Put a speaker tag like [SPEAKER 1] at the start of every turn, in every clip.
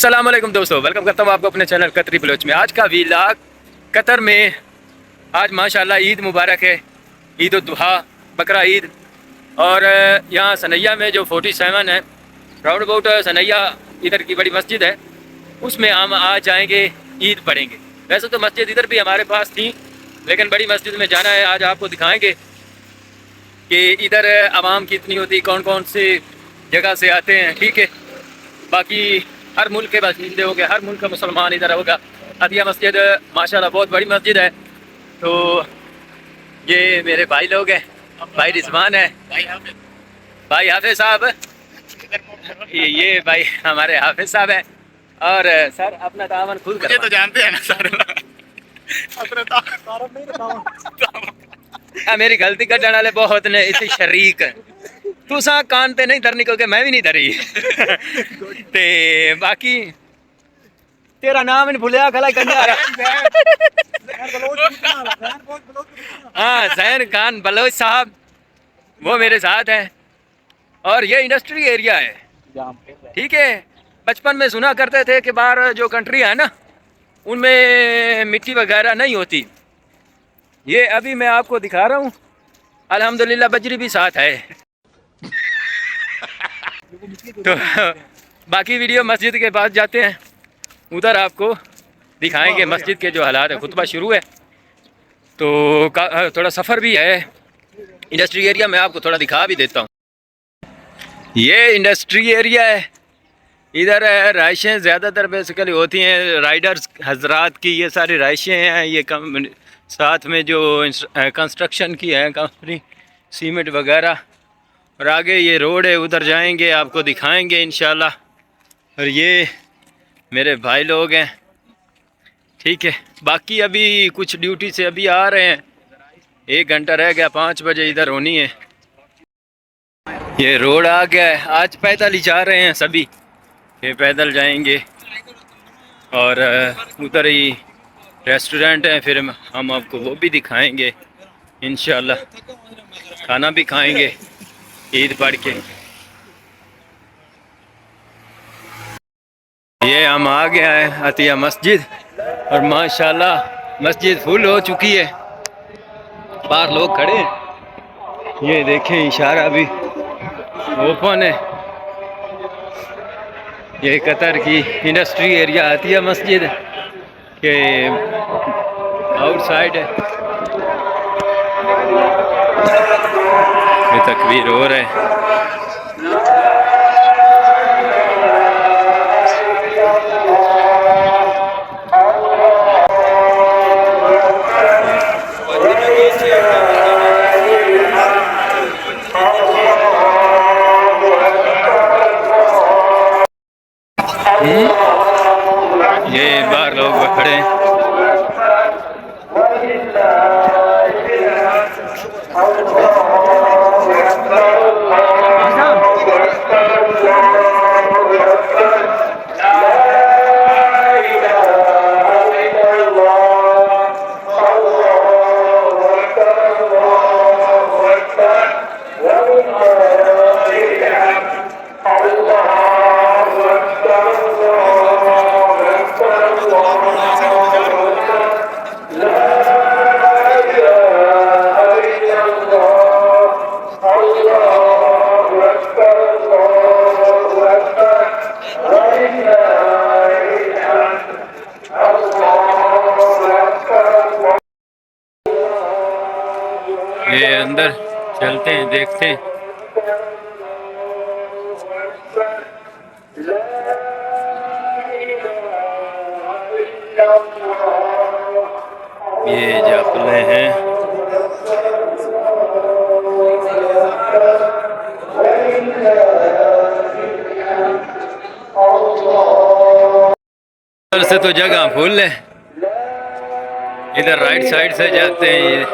[SPEAKER 1] अस्सलाम वालेकुम दोस्तों, वेलकम करता हूँ आपको अपने चैनल कतरी बलोच में। आज का व्लॉग कतर में। आज माशाल्लाह ईद मुबारक है, ईद उल दुहा, बकरा ईद। और यहाँ सनैया में जो 47 है राउंड अबाउट सनैया इधर की बड़ी मस्जिद है, उसमें हम आज जाएंगे, ईद पढ़ेंगे। वैसे तो मस्जिद इधर भी हमारे पास थी, लेकिन बड़ी मस्जिद में जाना है। आज आपको दिखाएंगे कि इधर आवाम कितनी होती, कौन कौन सी जगह से आते हैं। ठीक है, बाकी हर मुल्क के बासिंदे हो गए, हर मुल्क का मुसलमान इधर होगा। अतिया मस्जिद माशाल्लाह बहुत बड़ी मस्जिद है। तो ये मेरे भाई लोग हैं, भाई रिजवान है, भाई हाफिज साहब, ये भाई हमारे हाफिज साहब है। और सर अपना तावन खुद कर तो जानते हैं ना सर। मेरी गलती कर जाने वाले बहुत ने इतनी शरीक तू सा कान ते नहीं धरनी, क्योंकि मैं भी नहीं धरी। ते बाकी तेरा नाम नहीं भूलिया खलाई कर। हाँ, जैन खान बलोच साहब वो मेरे साथ हैं। और ये इंडस्ट्री एरिया है, ठीक है। बचपन में सुना करते थे कि बाहर जो कंट्री है ना, उनमें मिट्टी वगैरह नहीं होती। ये अभी मैं आपको दिखा रहा हूँ, अल्हम्दुलिल्लाह बजरी भी साथ है। तो बाकी वीडियो मस्जिद के पास जाते हैं, उधर आपको दिखाएंगे मस्जिद के जो हालात है। खुतबा शुरू है तो थोड़ा सफ़र भी है इंडस्ट्री एरिया में, आपको थोड़ा दिखा भी देता हूँ। ये इंडस्ट्री एरिया है, इधर राइशें ज़्यादातर बेसिकली होती हैं राइडर्स हजरात की। ये सारी राइशें हैं, ये साथ में जो कंस्ट्रक्शन की है कंपनी, सीमेंट वगैरह। और आगे ये रोड है, उधर जाएंगे, आपको दिखाएंगे इंशाल्लाह। और ये मेरे भाई लोग हैं, ठीक है। बाकी अभी कुछ ड्यूटी से अभी आ रहे हैं, 1 घंटा रह गया, 5 बजे इधर होनी है। ये रोड आ गया है, आज पैदल ही जा रहे हैं सभी, ये पैदल जाएंगे। और उधर ही रेस्टोरेंट है, फिर हम आपको वो भी दिखाएंगे इंशाल्लाह। खाना भी खाएंगे ईद पढ़ के। ये हम आ गया है अतिया मस्जिद, और माशाल्लाह मस्जिद फुल हो चुकी है, बाहर लोग खड़े हैं। ये देखें इशारा भी ओपन है। ये कतर की इंडस्ट्री एरिया अतिया मस्जिद के आउटसाइड है। ये तकबीर हो रहा है। ये बाहर लोग खड़े हैं। ये अंदर चलते हैं, देखते हैं। ये जापले हैं, इधर से तो जगह फुल है, इधर राइट साइड से जाते हैं। ये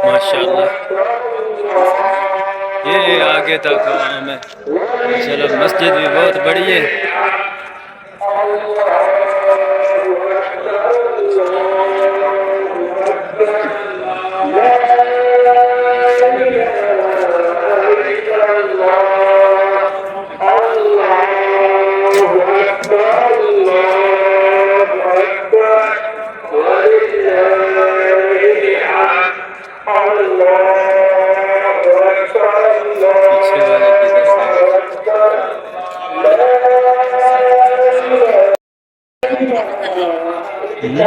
[SPEAKER 1] माशाल्लाह ये आगे तक काम है माशाल्लाह। मस्जिद भी बहुत बड़ी है। सारे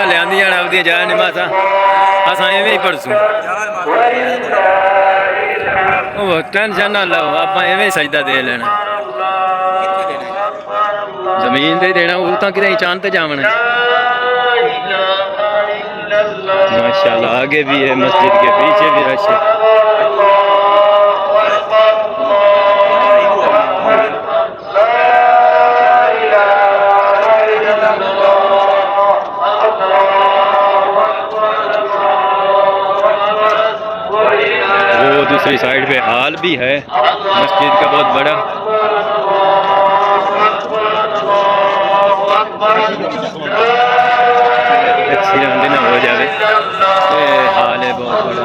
[SPEAKER 1] लियांदी जाने आपदी जा नमाज़ा असां एवें ही पढ़सूं टेंशन ना लो आप एवें सजदा दे लेना जमीन दे देना वो तो कि चांद पे जावना माशाल्लाह आगे भी है मस्जिद के पीछे भी रश है वो दूसरी साइड पे हाल भी है मस्जिद का बहुत बड़ा एक्सीडेंट ना हो जाए हाल है बहुत बड़ा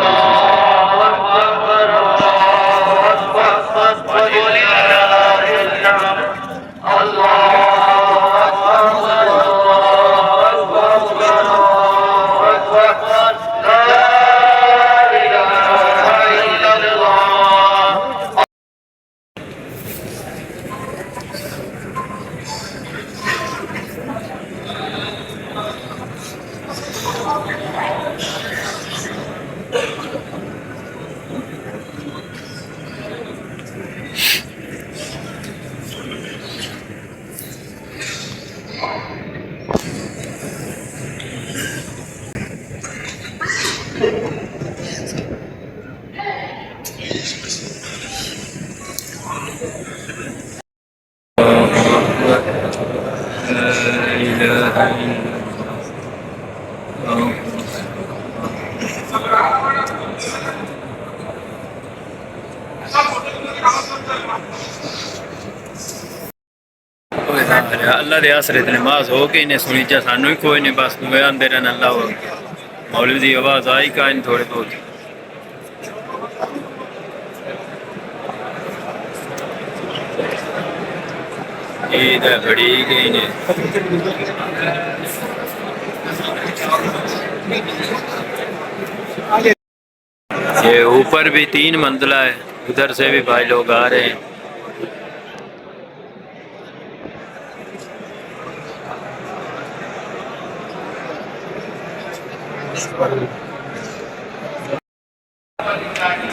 [SPEAKER 1] अल्लाह दे आसरे ते नमाज हो के इन्हें सुनी जा सानू ही कोई नहीं बस दुआ आंदे रहन अल्लाह मौलवी दी आवाज़ आई का इन थोड़े बहुत ईद है बड़ी गई ने ये ऊपर भी 3 मंजिला है उधर से भी भाई लोग आ रहे हैं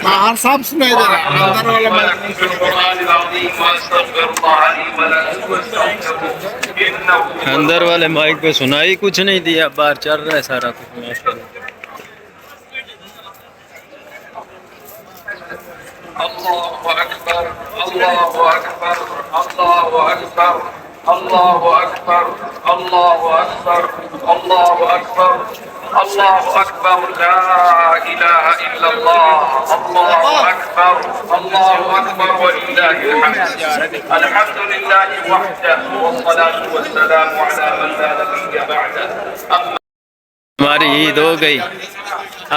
[SPEAKER 2] बाहर साफ सुनाई दे रहा है
[SPEAKER 1] अंदर वाले माइक पे सुनाई कुछ नहीं दिया बाहर चल रहा है सारा कुछ
[SPEAKER 3] अल्लाहु अकबर अल्लाहु अकबर अल्लाहु अकबर अल्लाहु अकबर अल्लाहु अकबर अल्लाहु अकबर ला इलाहा इल्लल्लाह अल्लाहु अकबर वलिल्लाहिल हम्द अल्हम्दुलिल्लाहि वहदहु वस्सलातु वस्सलामु अला मन ला नबिय्य बअदह।
[SPEAKER 1] हमारी ईद हो गई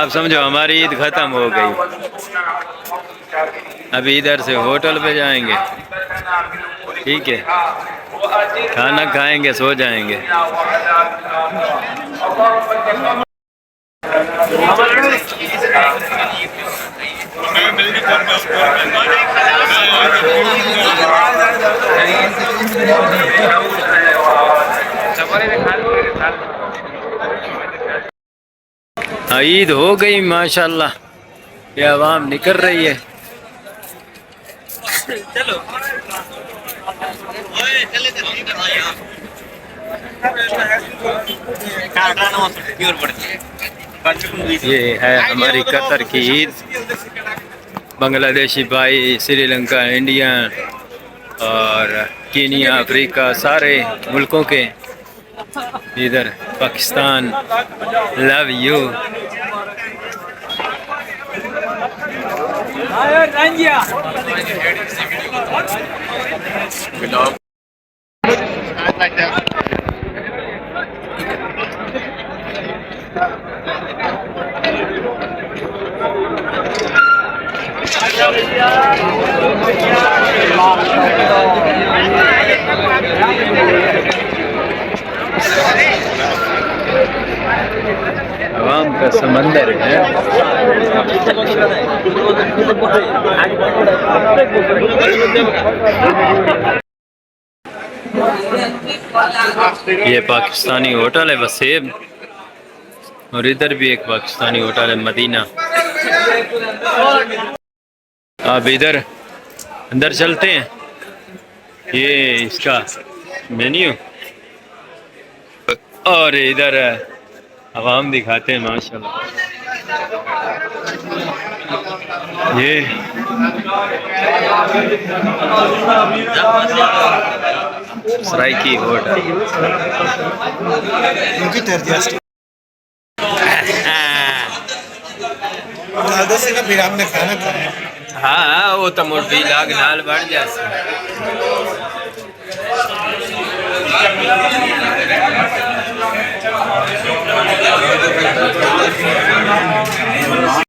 [SPEAKER 1] आप समझो हमारी ईद खत्म हो गई अभी इधर से होटल पे जाएंगे ठीक है खाना खाएंगे सो जाएंगे हाँ ईद हो गई माशाल्लाह ये आवाम निकल रही है चलो ये है हमारी कतर की ईद बांग्लादेशी भाई श्रीलंका इंडिया और कीनिया अफ्रीका सारे मुल्कों के इधर पाकिस्तान लव यू आवाम का समंदर है। ये पाकिस्तानी होटल है वसेब, और इधर भी एक पाकिस्तानी होटल है मदीना। अब इधर अंदर चलते हैं, ये इसका मेन्यू, और इधर आवाम दिखाते हैं माशाल्लाह। ये सराइकी होटल।
[SPEAKER 2] से ना फिर हमने खाना खाया।
[SPEAKER 1] हाँ वो तो मोटी लाग नाल बढ़ जाती।